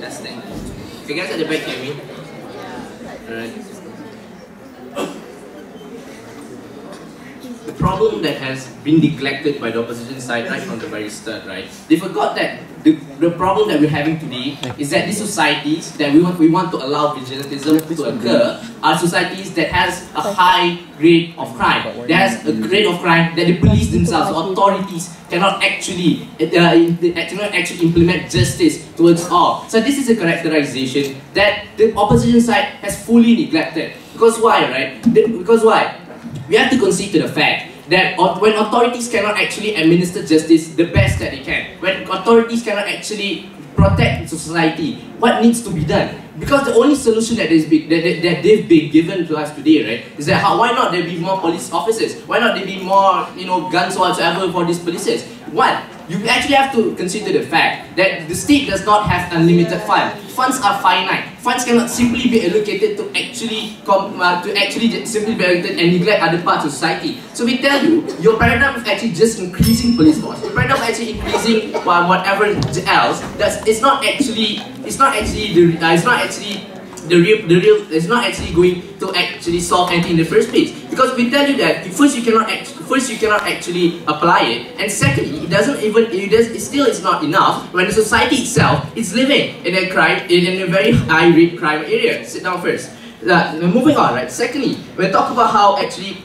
Testing. Okay, guys at the back, hear me? Alright. The problem that has been neglected by the opposition side right from the very start, right? They forgot that the problem that we're having today is that these societies that we want to allow vigilantism to occur are societies that has a high rate of crime. There has a rate of crime that the police themselves, authorities cannot actually implement justice towards all. So this is a characterization that the opposition side has fully neglected. Because why, right? Because why? We have to concede to the fact that when authorities cannot actually administer justice the best that they can, when authorities cannot actually protect society, what needs to be done? Because the only solution that they've been given to us today, right, is that why not there be more police officers? Why not there be more, guns or whatsoever for these polices? One, you actually have to consider the fact that the state does not have unlimited funds. Funds are finite. Funds cannot simply be allocated to actually simply be allocated and neglect other parts of society. So we tell you, your paradigm is actually just increasing police force. Your paradigm is actually increasing whatever else. It's not actually going to actually solve anything in the first place, because we tell you that first you cannot actually apply it, and secondly it still is not enough when the society itself is living in a very high rate crime area. Sit down first. Moving on, right? Secondly, we talk about how actually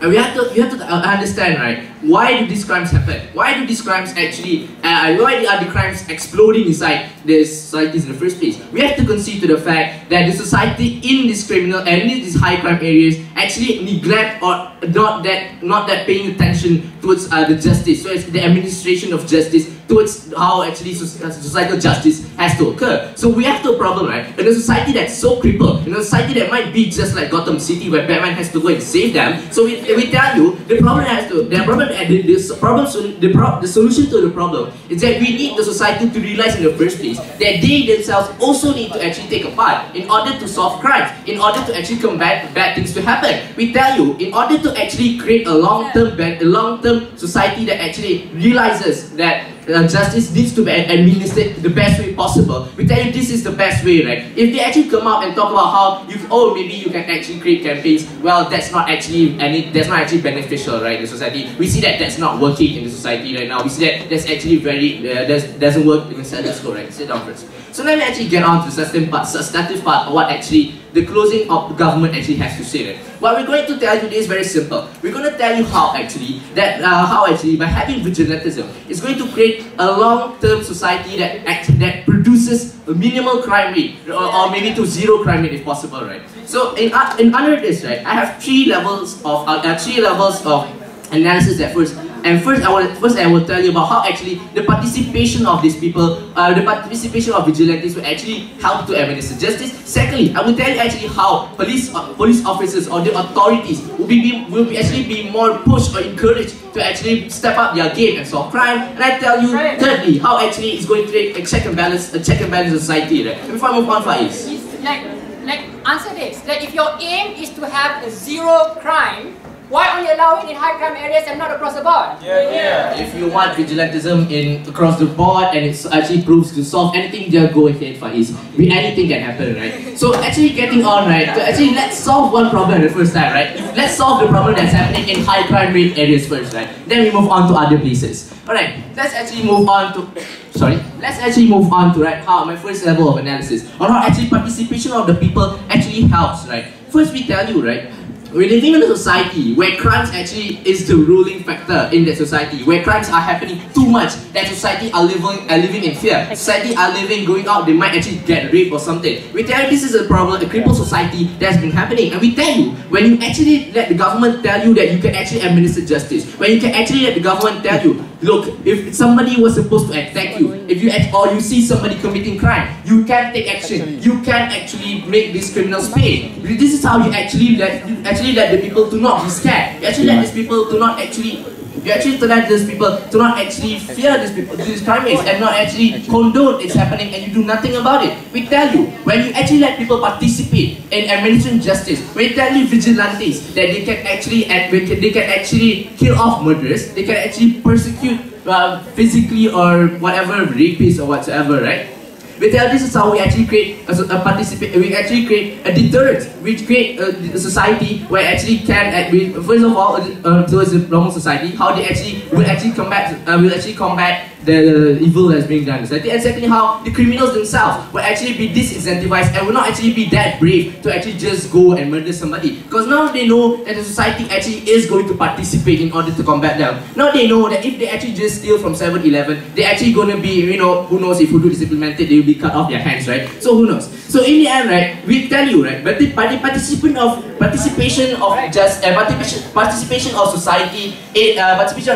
we have to understand, right, why do these crimes happen? Why do these crimes actually, why are the crimes exploding inside the societies in the first place? We have to concede to the fact that the society in these criminal and in these high crime areas actually neglect or not that paying attention towards the justice, so it's the administration of justice towards how actually societal justice has to occur. So we have a problem, right? In a society that's so crippled, in a society that might be just like Gotham City where Batman has to go and save them. So we tell you the solution to the problem is that we need the society to realize in the first place that they themselves also need to actually take a part in order to solve crimes, in order to actually combat bad things to happen. We tell you, in order to actually create a long-term society that actually realizes that justice needs to be administered the best way possible, we tell you this is the best way, right? If they actually come out and talk about how maybe you can actually create campaigns, well, that's not actually beneficial, right, in the society. We see that that's not working in the society right now. We see that that's actually doesn't work in the status quo, right? Sit down first. So let me actually get on to the substantive part of what actually the closing of the government actually has to say, right? What we're going to tell you today is very simple. We're going to tell you how actually by having vigilantism is going to create a long-term society that produces a minimal crime rate, or maybe to zero crime rate if possible, right? So in under this, right, I have three levels of analysis at first. And first I will tell you about how actually the participation of these people, the participation of vigilantes will actually help to administer justice. Secondly, I will tell you actually how police officers or the authorities will actually be more pushed or encouraged to actually step up their game and solve crime. And I tell you thirdly how actually it's going to create a check and balance society. Right? Before I move on, Faiz. Answer this. If your aim is to have a zero crime, why only allow it in high crime areas and not across the board? If you want vigilantism across the board and it actually proves to solve anything, just go ahead, Faiz. Anything can happen, right? So actually getting on, right? So actually let's solve one problem the first time, right? Let's solve the problem that's happening in high crime rate areas first, right? Then we move on to other places. Alright, let's actually move on to how my first level of analysis on how actually participation of the people actually helps, right? First we tell you, right, we're living in a society where crimes actually is the ruling factor in that society, where crimes are happening too much, that society are living in fear. Society are going out, they might actually get raped or something. We tell you this is a problem, a crippled society that's been happening. And we tell you, when you actually let the government tell you that you can actually administer justice, when you can actually let the government tell you, look, if somebody was supposed to attack you, or you see somebody committing crime, you can take action. You can actually make these criminals pay. This is how you actually let the people to not be scared. You actually let these people to not actually fear these crimes and not actually condone it's happening, and you do nothing about it. We tell you, when you actually let people participate in administering justice, we tell you vigilantes that they can actually kill off murderers, they can actually persecute physically or whatever, rapists or whatsoever, right? We tell this is how we actually create we actually create a deterrent. We create a society where actually first of all towards the normal society, how they actually will actually combat the evil that's being done. And secondly, how the criminals themselves will actually be disincentivized and will not actually be that brave to actually just go and murder somebody. Because now they know that the society actually is going to participate in order to combat them. Now they know that if they actually just steal from 7-Eleven, they're actually going to be, who knows if Hudud is implemented, they will be cut off their hands, right? So who knows? So in the end, right, we tell you, right, but the participation of society, participation of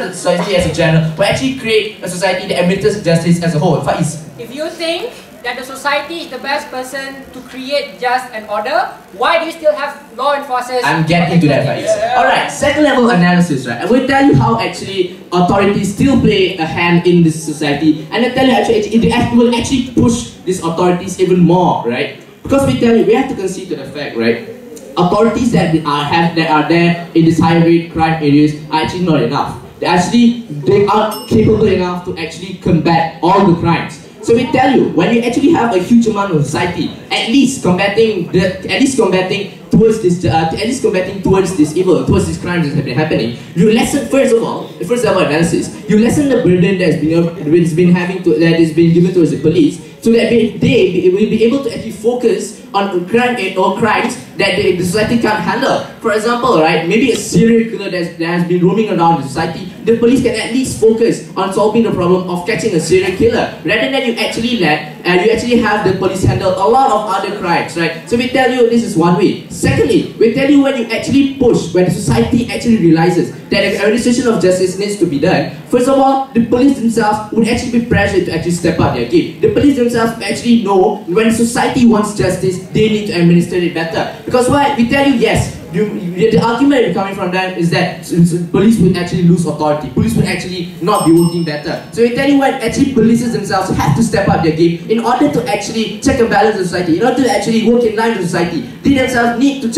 the society as a general will actually create a society that administers justice as a whole. Faiz. If you think that the society is the best person to create just and order, why do you still have law enforcers? I'm getting to that, Faiz. Alright, second level analysis, right? I will tell you how actually authorities still play a hand in this society, and I tell you actually it will actually push these authorities even more, right? Because we have to concede to the fact, right? Authorities that are there in these high rate crime areas are actually not enough. They aren't capable enough to actually combat all the crimes. So we tell you, when you actually have a huge amount of society, at least combating towards this evil, towards these crimes that have been happening, you lessen first level analysis. You lessen the burden that is being given towards the police, so that they will be able to actually focus on crimes that the society can't handle. For example, right, maybe a serial killer that has been roaming around the society, the police can at least focus on solving the problem of catching a serial killer, rather than you actually have the police handle a lot of other crimes, right? So we tell you this is one way. Secondly, we tell you when you actually push, when the society actually realizes that the administration of justice needs to be done, first of all, the police themselves would actually be pressured to actually step up their game. The police themselves actually know when society wants justice, they need to administer it better. Because why? We tell you, yes, the argument coming from that is that police would actually lose authority. Police would actually not be working better. So we tell you what, actually police themselves have to step up their game in order to actually check and balance the society, in order to actually work in line with society. They themselves need to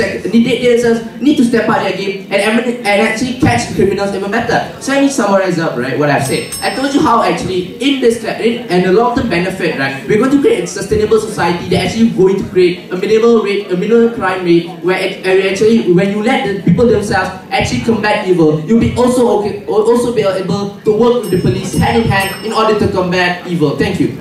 step up their game and actually catch the criminals even better. So let me summarize up, right, what I've said. I told you how actually in the long-term benefit, right, we're going to create a sustainable society that actually going to create a minimal crime rate where when you let the people themselves actually combat evil, you'll be also be able to work with the police hand in hand in order to combat evil. Thank you.